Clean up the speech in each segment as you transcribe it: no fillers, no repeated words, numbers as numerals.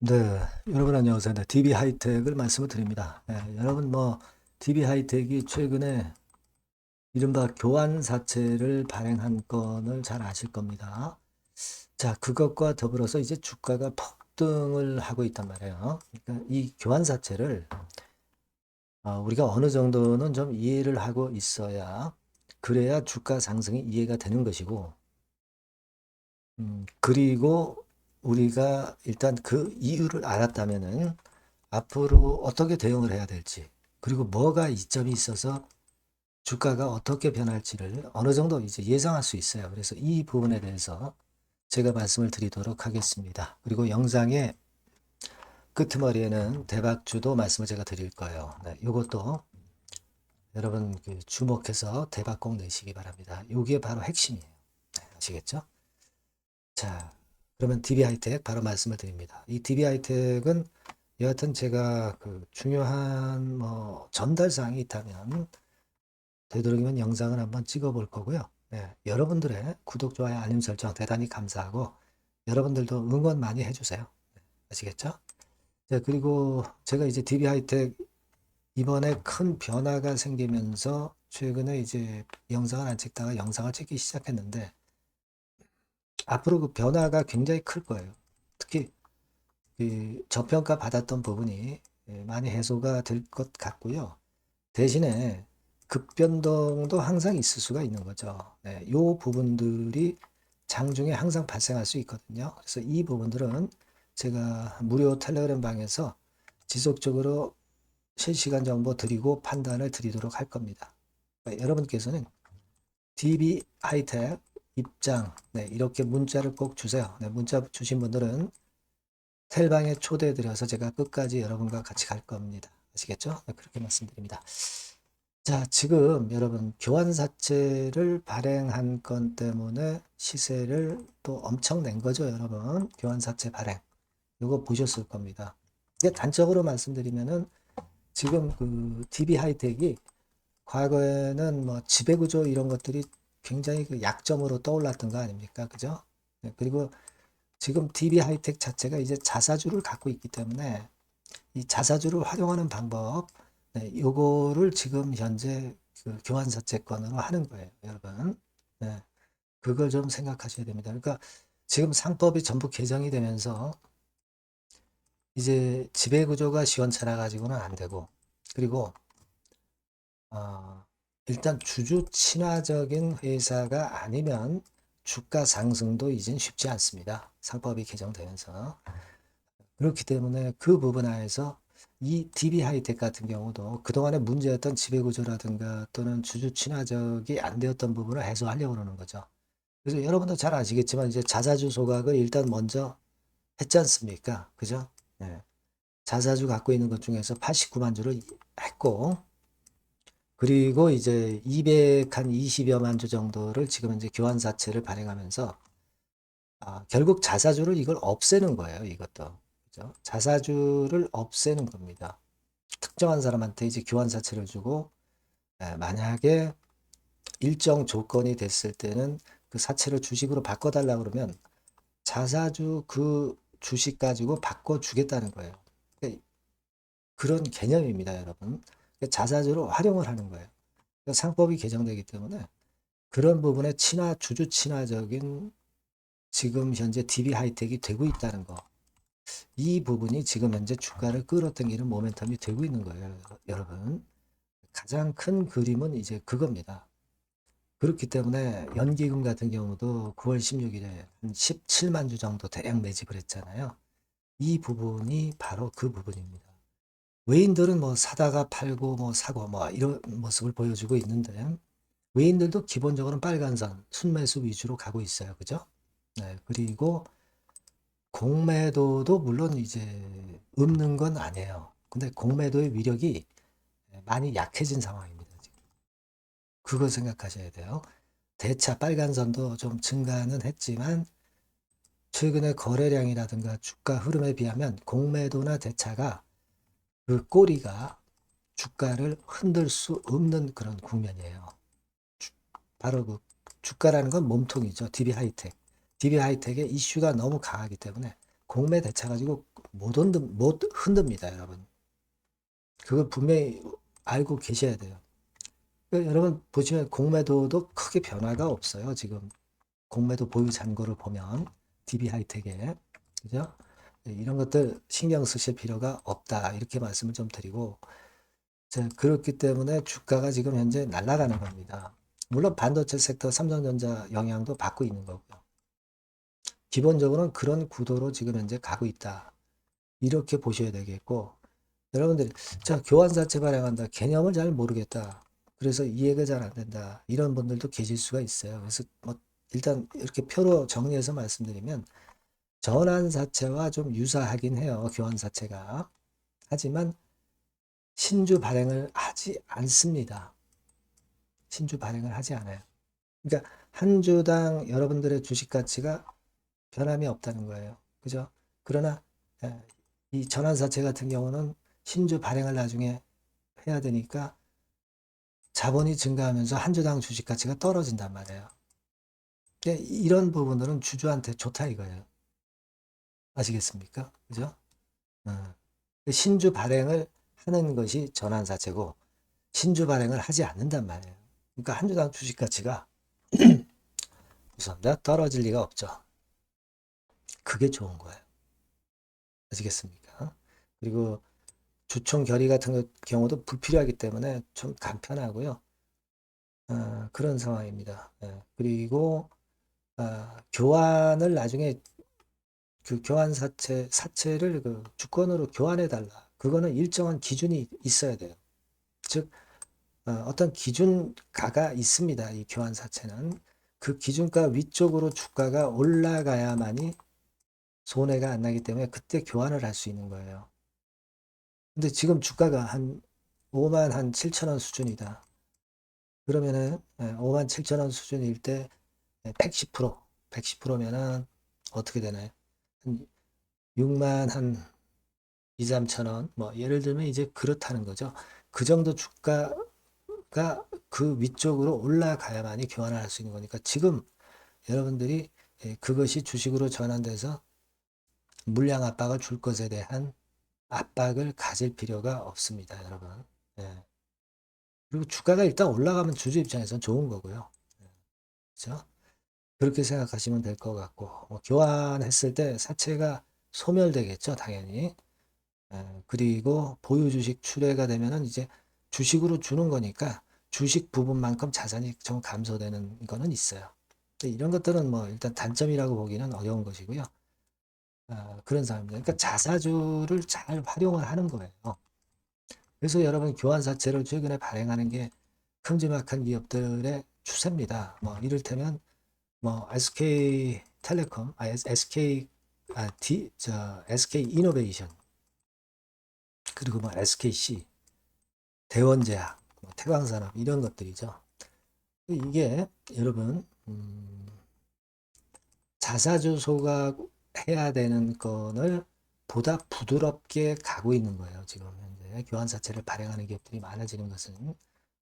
네, 여러분 안녕하세요. 네, DB 하이텍을 말씀을 드립니다. 여러분 DB 하이텍이 최근에 이른바 교환사채를 발행한 건을 잘 아실 겁니다. 자, 그것과 더불어서 이제 주가가 폭등을 하고 있단 말이에요. 그러니까 이 교환사채를 우리가 어느 정도는 좀 이해를 하고 있어야 그래야 주가 상승이 이해가 되는 것이고, 그리고 우리가 일단 그 이유를 알았다면은 앞으로 어떻게 대응을 해야 될지, 그리고 뭐가 이점이 있어서 주가가 어떻게 변할지를 어느 정도 이제 예상할 수 있어요. 그래서 이 부분에 대해서 제가 말씀을 드리도록 하겠습니다. 그리고 영상의 끄트머리에는 대박주도 말씀을 제가 드릴 거예요. 네, 이것도 여러분 그 주목해서 대박 꼭 내시기 바랍니다. 이게 바로 핵심이에요. 네, 아시겠죠? 자, 그러면 DB하이텍 바로 말씀을 드립니다. 이 DB하이텍은 여하튼 제가 그 중요한 전달사항이 있다면 되도록이면 영상을 한번 찍어 볼 거고요. 네, 여러분들의 구독, 좋아요, 알림 설정 대단히 감사하고 여러분들도 응원 많이 해주세요. 네, 아시겠죠? 네, 그리고 제가 이제 DB하이텍 이번에 큰 변화가 생기면서 최근에 이제 영상을 안 찍다가 영상을 찍기 시작했는데 앞으로 그 변화가 굉장히 클 거예요. 특히 그 저평가 받았던 부분이 많이 해소가 될 것 같고요. 대신에 급변동도 항상 있을 수가 있는 거죠. 네, 요 부분들이 장중에 항상 발생할 수 있거든요. 그래서 이 부분들은 제가 무료 텔레그램 방에서 지속적으로 실시간 정보 드리고 판단을 드리도록 할 겁니다. 그러니까 여러분께서는 DB 하이텍 입장, 네, 이렇게 문자를 꼭 주세요. 네, 문자 주신 분들은 텔방에 초대드려서 제가 끝까지 여러분과 같이 갈 겁니다. 아시겠죠? 네, 그렇게 말씀드립니다. 자, 지금 여러분 교환사채를 발행한 건 때문에 시세를 또 엄청 낸 거죠, 여러분. 교환사채 발행. 이거 보셨을 겁니다. 이게 단적으로 말씀드리면은 지금 그 DB 하이텍이 과거에는 뭐 지배구조 이런 것들이 굉장히 그 약점으로 떠올랐던 거 아닙니까? 그죠? 네, 그리고 지금 DB 하이텍 자체가 이제 자사주를 갖고 있기 때문에 이 자사주를 활용하는 방법, 네, 요거를 지금 현재 그 교환사채권으로 하는 거예요, 여러분. 네, 그걸 좀 생각하셔야 됩니다. 그러니까 지금 상법이 전부 개정이 되면서 이제 지배구조가 시원찮아 가지고는 안 되고, 그리고 어, 일단 주주 친화적인 회사가 아니면 주가 상승도 이젠 쉽지 않습니다. 상법이 개정되면서. 그렇기 때문에 그 부분 하에서 이 DB 하이텍 같은 경우도 그동안에 문제였던 지배구조라든가 또는 주주 친화적이 안 되었던 부분을 해소하려고 그러는 거죠. 그래서 여러분도 잘 아시겠지만 이제 자사주 소각을 일단 먼저 했지 않습니까? 그죠? 네. 자사주 갖고 있는 것 중에서 89만 주를 했고, 그리고 이제 220여만 주 정도를 지금 이제 교환사채를 발행하면서 결국 자사주를 이걸 없애는 거예요. 이것도. 그죠? 자사주를 없애는 겁니다. 특정한 사람한테 이제 교환사채를 주고 만약에 일정 조건이 됐을 때는 그 사채를 주식으로 바꿔달라 그러면 자사주 그 주식 가지고 바꿔주겠다는 거예요. 그러니까 그런 개념입니다, 여러분. 그러니까 자사주로 활용을 하는 거예요. 그러니까 상법이 개정되기 때문에 그런 부분에 주주 친화적인 지금 현재 DB 하이텍이 되고 있다는 거. 이 부분이 지금 현재 주가를 끌어당기는 모멘텀이 되고 있는 거예요, 여러분. 가장 큰 그림은 이제 그겁니다. 그렇기 때문에 연기금 같은 경우도 9월 16일에 한 17만 주 정도 대량 매집을 했잖아요. 이 부분이 바로 그 부분입니다. 외인들은 뭐 사다가 팔고 뭐 사고 뭐 이런 모습을 보여주고 있는데 외인들도 기본적으로 빨간선 순매수 위주로 가고 있어요. 그죠? 네, 그리고 공매도도 물론 이제 없는 건 아니에요. 근데 공매도의 위력이 많이 약해진 상황입니다. 지금. 그거 생각하셔야 돼요. 대차 빨간선도 좀 증가는 했지만 최근에 거래량이라든가 주가 흐름에 비하면 공매도나 대차가 그 꼬리가 주가를 흔들 수 없는 그런 국면이에요. 바로 그 주가라는 건 몸통이죠. DB 하이텍. DB 하이텍의 이슈가 너무 강하기 때문에 공매 대차 가지고 못 흔듭니다, 여러분. 그걸 분명히 알고 계셔야 돼요. 그러니까 여러분 보시면 공매도도 크게 변화가 없어요. 지금 공매도 보유 잔고를 보면 DB 하이텍에 그죠? 네, 이런 것들 신경 쓰실 필요가 없다 이렇게 말씀을 좀 드리고 자, 그렇기 때문에 주가가 지금 현재 날아가는 겁니다. 물론 반도체 섹터 삼성전자 영향도 받고 있는 거고요. 기본적으로는 그런 구도로 지금 현재 가고 있다. 이렇게 보셔야 되겠고 여러분들이 자 교환사채 발행한다. 개념을 잘 모르겠다. 그래서 이해가 잘 안 된다. 이런 분들도 계실 수가 있어요. 그래서 뭐 일단 이렇게 표로 정리해서 말씀드리면 전환사채와 좀 유사하긴 해요. 교환사채가. 하지만 신주 발행을 하지 않습니다. 신주 발행을 하지 않아요. 그러니까 한 주당 여러분들의 주식 가치가 변함이 없다는 거예요. 그죠? 그러나 이 전환사채 같은 경우는 신주 발행을 나중에 해야 되니까 자본이 증가하면서 한 주당 주식 가치가 떨어진단 말이에요. 이런 부분들은 주주한테 좋다 이거예요. 아시겠습니까? 그죠? 신주 발행을 하는 것이 전환사채고 신주 발행을 하지 않는단 말이에요. 그러니까 한 주당 주식 가치가 죄송합니다. 떨어질 리가 없죠. 그게 좋은 거예요. 아시겠습니까? 그리고 주총 결의 같은 경우도 불필요하기 때문에 좀 간편하고요. 그런 상황입니다. 그리고 교환을 나중에 그 교환 사채를 그 주권으로 교환해 달라. 그거는 일정한 기준이 있어야 돼요. 즉 어떤 기준가가 있습니다. 이 교환 사채는 그 기준가 위쪽으로 주가가 올라가야만이 손해가 안 나기 때문에 그때 교환을 할 수 있는 거예요. 근데 지금 주가가 한 5만 한 7천 원 수준이다. 그러면은 5만 7천 원 수준일 때 110%, 110%면은 어떻게 되나요? 한 6만 한 2, 3천 원. 뭐 예를 들면 이제 그렇다는 거죠. 그 정도 주가가 그 위쪽으로 올라가야만이 교환을 할 수 있는 거니까 지금 여러분들이 그것이 주식으로 전환돼서 물량 압박을 줄 것에 대한 압박을 가질 필요가 없습니다, 여러분. 예. 그리고 주가가 일단 올라가면 주주 입장에서는 좋은 거고요. 그렇죠? 그렇게 생각하시면 될 것 같고 교환했을 때 사채가 소멸되겠죠, 당연히. 그리고 보유 주식 출회가 되면은 이제 주식으로 주는 거니까 주식 부분만큼 자산이 좀 감소되는 거는 있어요. 이런 것들은 뭐 일단 단점이라고 보기는 어려운 것이고요. 그런 상황입니다. 그러니까 자사주를 잘 활용을 하는 거예요. 그래서 여러분 교환사채를 최근에 발행하는 게 큼지막한 기업들의 추세입니다. 뭐 이를테면 뭐 SK텔레콤, SK 이노베이션 그리고 뭐 SKC, 대원제약, 뭐 태광산업 이런 것들이죠. 이게 여러분 자사주 소각해야 되는 건을 보다 부드럽게 가고 있는 거예요. 지금 현재 교환사채를 발행하는 기업들이 많아지는 것은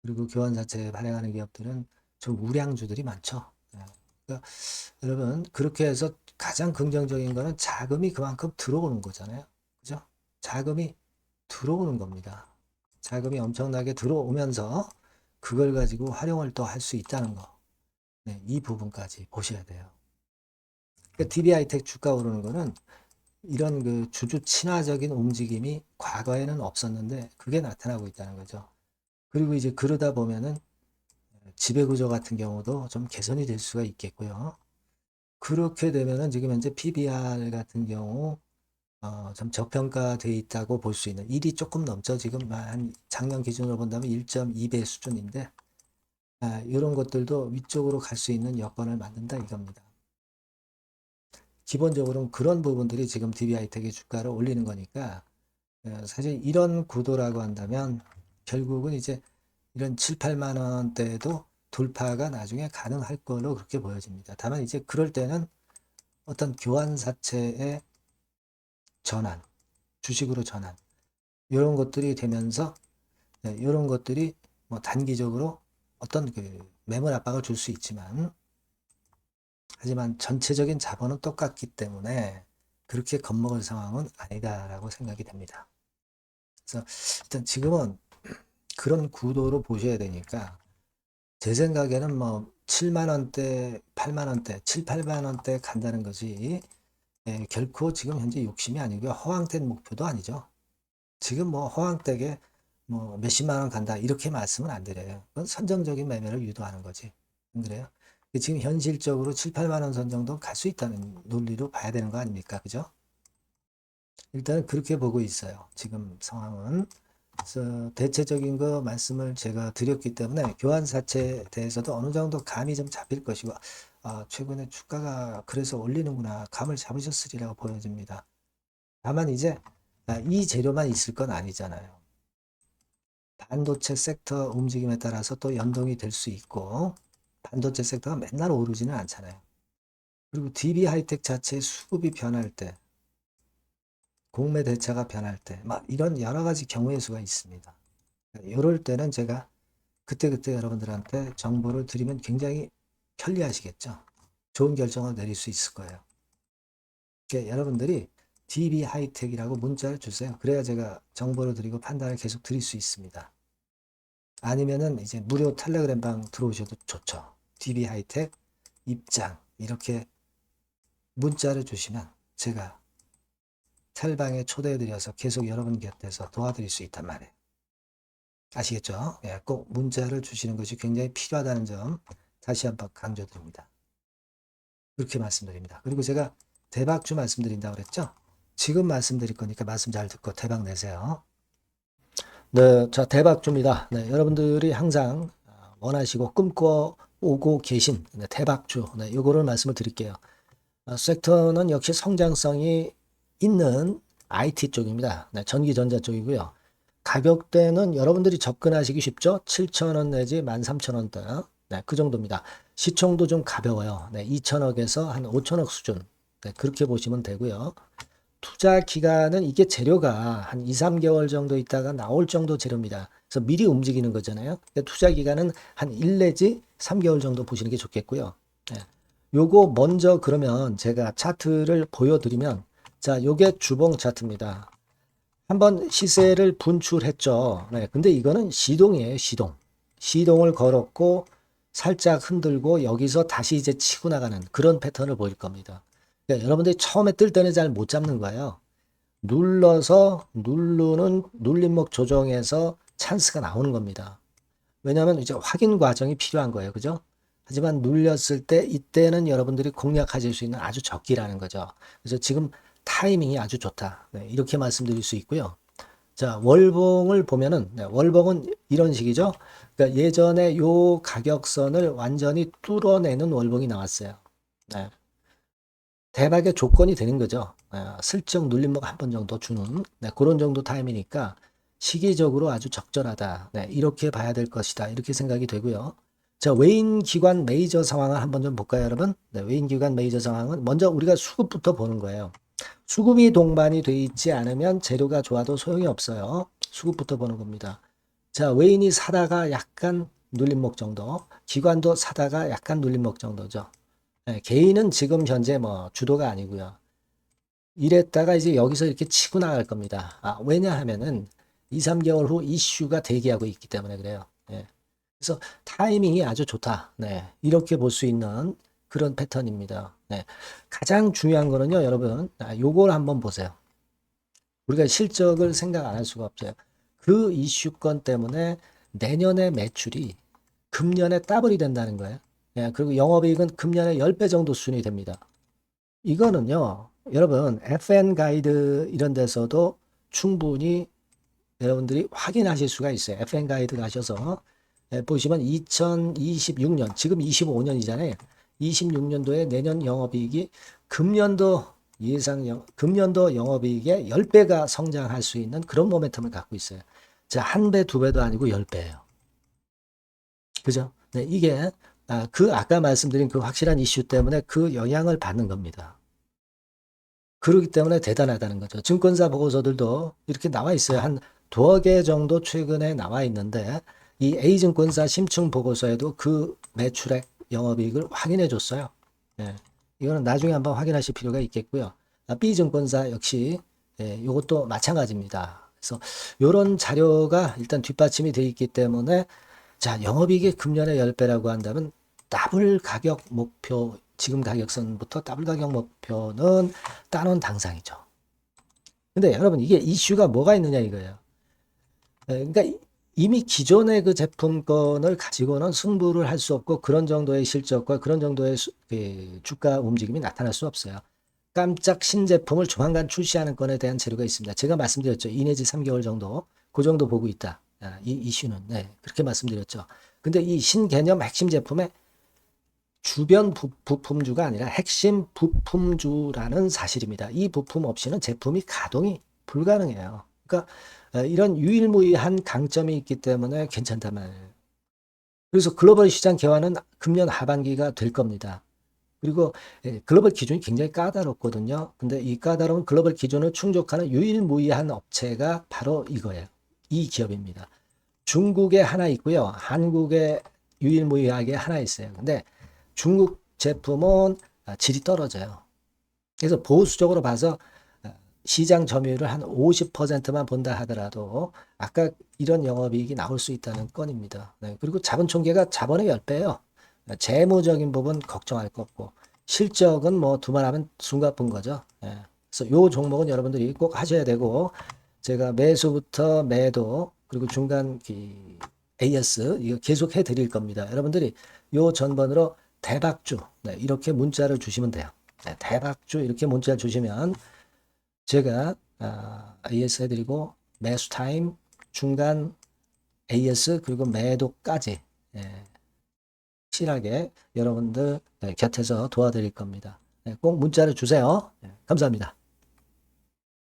그리고 교환사채 발행하는 기업들은 좀 우량주들이 많죠. 그러니까 여러분 그렇게 해서 가장 긍정적인 거는 자금이 그만큼 들어오는 거잖아요. 그죠? 자금이 들어오는 겁니다. 자금이 엄청나게 들어오면서 그걸 가지고 활용을 또 할 수 있다는 거. 네, 이 부분까지 보셔야 돼요. 그러니까 DB하이텍 주가 오르는 거는 이런 그 주주 친화적인 움직임이 과거에는 없었는데 그게 나타나고 있다는 거죠. 그리고 이제 그러다 보면은 지배구조 같은 경우도 좀 개선이 될 수가 있겠고요. 그렇게 되면은 지금 현재 PBR 같은 경우 좀 저평가되어 있다고 볼 수 있는 1이 조금 넘죠. 지금 한 작년 기준으로 본다면 1.2배 수준인데 이런 것들도 위쪽으로 갈 수 있는 여건을 만든다 이겁니다. 기본적으로는 그런 부분들이 지금 DB하이텍의 주가를 올리는 거니까 사실 이런 구도라고 한다면 결국은 이제 이런 7, 8만 원대도 돌파가 나중에 가능할 걸로 그렇게 보여집니다. 다만 이제 그럴 때는 어떤 교환사채의 전환, 주식으로 전환 이런 것들이 되면서 이런 것들이 뭐 단기적으로 어떤 그 매물 압박을 줄 수 있지만 하지만 전체적인 자본은 똑같기 때문에 그렇게 겁먹을 상황은 아니다라고 생각이 됩니다. 그래서 일단 지금은 그런 구도로 보셔야 되니까 제 생각에는 뭐 7만 원대, 8만 원대, 7, 8만 원대 간다는 것이 결코 지금 현재 욕심이 아니고요. 허황된 목표도 아니죠. 지금 뭐 허황되게 뭐 몇십만 원 간다 이렇게 말씀은 안 드려요. 그건 선정적인 매매를 유도하는 거지. 안 그래요? 지금 현실적으로 7, 8만 원 선 정도 갈 수 있다는 논리로 봐야 되는 거 아닙니까? 그죠? 일단은 그렇게 보고 있어요. 지금 상황은. 그래서 대체적인 거 말씀을 제가 드렸기 때문에 교환사채에 대해서도 어느 정도 감이 좀 잡힐 것이고, 최근에 주가가 그래서 올리는구나 감을 잡으셨으리라고 보여집니다. 다만 이제 이 재료만 있을 건 아니잖아요. 반도체 섹터 움직임에 따라서 또 연동이 될 수 있고, 반도체 섹터가 맨날 오르지는 않잖아요. 그리고 DB 하이텍 자체의 수급이 변할 때, 공매 대차가 변할 때, 막 이런 여러 가지 경우의 수가 있습니다. 이럴 때는 제가 그때그때 여러분들한테 정보를 드리면 굉장히 편리하시겠죠. 좋은 결정을 내릴 수 있을 거예요. 그러니까 여러분들이 DB 하이텍이라고 문자를 주세요. 그래야 제가 정보를 드리고 판단을 계속 드릴 수 있습니다. 아니면은 이제 무료 텔레그램방 들어오셔도 좋죠. DB 하이텍 입장 이렇게 문자를 주시면 제가 텔방에 초대해드려서 계속 여러분 곁에서 도와드릴 수 있단 말이에요. 아시겠죠? 예, 꼭 문자를 주시는 것이 굉장히 필요하다는 점 다시 한번 강조드립니다. 그렇게 말씀드립니다. 그리고 제가 대박주 말씀드린다고 그랬죠? 지금 말씀드릴 거니까 말씀 잘 듣고 대박 내세요. 네, 자, 대박주입니다. 네, 여러분들이 항상 원하시고 꿈꿔오고 계신 대박주, 네, 요거를 말씀을 드릴게요. 섹터는 역시 성장성이 있는 IT 쪽입니다. 네, 전기전자 쪽이고요. 가격대는 여러분들이 접근하시기 쉽죠? 7,000원 내지 13,000원대. 네, 그 정도입니다. 시총도 좀 가벼워요. 네, 2천억에서 한 5천억 수준. 네, 그렇게 보시면 되고요. 투자 기간은 이게 재료가 한 2, 3개월 정도 있다가 나올 정도 재료입니다. 그래서 미리 움직이는 거잖아요. 투자 기간은 한 1 내지 3개월 정도 보시는 게 좋겠고요. 네. 요거 먼저 그러면 제가 차트를 보여드리면 자, 요게 주봉 차트입니다. 한번 시세를 분출했죠. 네, 근데 이거는 시동이에요, 시동. 시동을 걸었고 살짝 흔들고 여기서 다시 이제 치고 나가는 그런 패턴을 보일 겁니다. 그러니까 여러분들이 처음에 뜰 때는 잘 못 잡는 거예요. 눌러서 누르는 눌림목 조정에서 찬스가 나오는 겁니다. 왜냐하면 이제 확인 과정이 필요한 거예요. 그죠? 하지만 눌렸을 때 이때는 여러분들이 공략하실 수 있는 아주 적기라는 거죠. 그래서 지금 타이밍이 아주 좋다. 네, 이렇게 말씀드릴 수 있고요. 자, 월봉을 보면은 네, 월봉은 이런 식이죠. 그러니까 예전에 요 가격선을 완전히 뚫어내는 월봉이 나왔어요. 네. 대박의 조건이 되는 거죠. 슬쩍 눌림목 한 번 정도 주는 네, 그런 정도 타임이니까 시기적으로 아주 적절하다. 네, 이렇게 봐야 될 것이다. 이렇게 생각이 되고요. 자, 외인 기관 메이저 상황을 한번 좀 볼까요, 여러분? 네, 외인 기관 메이저 상황은 먼저 우리가 수급부터 보는 거예요. 수급이 동반이 돼 있지 않으면 재료가 좋아도 소용이 없어요. 수급부터 보는 겁니다. 자, 외인이 사다가 약간 눌림목 정도, 기관도 사다가 약간 눌림목 정도죠. 네, 개인은 지금 현재 뭐 주도가 아니고요. 이랬다가 이제 여기서 이렇게 치고 나갈 겁니다. 왜냐하면은 2, 3개월 후 이슈가 대기하고 있기 때문에 그래요. 네. 그래서 타이밍이 아주 좋다. 네. 이렇게 볼 수 있는 그런 패턴입니다. 네. 가장 중요한 거는요, 여러분. 요걸 한번 보세요. 우리가 실적을 생각 안 할 수가 없어요. 그 이슈건 때문에 내년의 매출이 금년에 더블이 된다는 거예요. 예, 그리고 영업이익은 금년에 10배 정도 수준이 됩니다. 이거는요, 여러분, FN 가이드 이런 데서도 충분히 여러분들이 확인하실 수가 있어요. FN 가이드 가셔서 보시면 2026년, 지금 25년이잖아요. 26년도에 내년 영업이익이 금년도 금년도 영업이익의 10배가 성장할 수 있는 그런 모멘텀을 갖고 있어요. 자, 한 배, 두 배도 아니고 10배예요. 그죠? 네, 이게 아까 말씀드린 그 확실한 이슈 때문에 그 영향을 받는 겁니다. 그렇기 때문에 대단하다는 거죠. 증권사 보고서들도 이렇게 나와 있어요. 한 두어 개 정도 최근에 나와 있는데 이 A증권사 심층 보고서에도 그 매출액 영업이익을 확인해 줬어요. 네. 이거는 나중에 한번 확인하실 필요가 있겠고요. B증권사 역시 이것도 마찬가지입니다. 그래서 이런 자료가 일단 뒷받침이 되어 있기 때문에 자, 영업이익이 금년에 10배라고 한다면 더블 가격 목표, 지금 가격선부터 더블 가격 목표는 따놓은 당상이죠. 근데 여러분 이게 이슈가 뭐가 있느냐 이거예요. 그러니까 이미 기존의 그 제품권을 가지고는 승부를 할 수 없고 그런 정도의 실적과 그런 정도의 주가 움직임이 나타날 수 없어요. 깜짝 신제품을 조만간 출시하는 건에 대한 재료가 있습니다. 제가 말씀드렸죠. 2 내지 3개월 정도, 그 정도 보고 있다. 이 이슈는. 네, 그렇게 말씀드렸죠. 근데 이 신개념 핵심 제품의 주변 부품주가 아니라 핵심 부품주라는 사실입니다. 이 부품 없이는 제품이 가동이 불가능해요. 그러니까 이런 유일무이한 강점이 있기 때문에 괜찮단 말이에요. 그래서 글로벌 시장 개화는 금년 하반기가 될 겁니다. 그리고 글로벌 기준이 굉장히 까다롭거든요. 근데 이 까다로운 글로벌 기준을 충족하는 유일무이한 업체가 바로 이거예요. 이 기업입니다. 중국에 하나 있고요. 한국에 유일무이하게 하나 있어요. 근데 중국 제품은 질이 떨어져요. 그래서 보수적으로 봐서 시장 점유율을 한 50%만 본다 하더라도 아까 이런 영업이익이 나올 수 있다는 건입니다. 네, 그리고 자본 총계가 자본의 10배예요. 재무적인 부분 걱정할 거 없고 실적은 뭐 두말하면 숨가쁜 거죠. 예. 그래서 요 종목은 여러분들이 꼭 하셔야 되고 제가 매수부터 매도 그리고 중간 AS 이거 계속 해 드릴 겁니다. 여러분들이 요 전번으로 대박주 이렇게 문자를 주시면 돼요. 대박주 이렇게 문자를 주시면 제가 AS 해드리고 매수 타임 중간 AS 그리고 매도까지 확실하게 여러분들 곁에서 도와드릴 겁니다. 꼭 문자를 주세요. 감사합니다.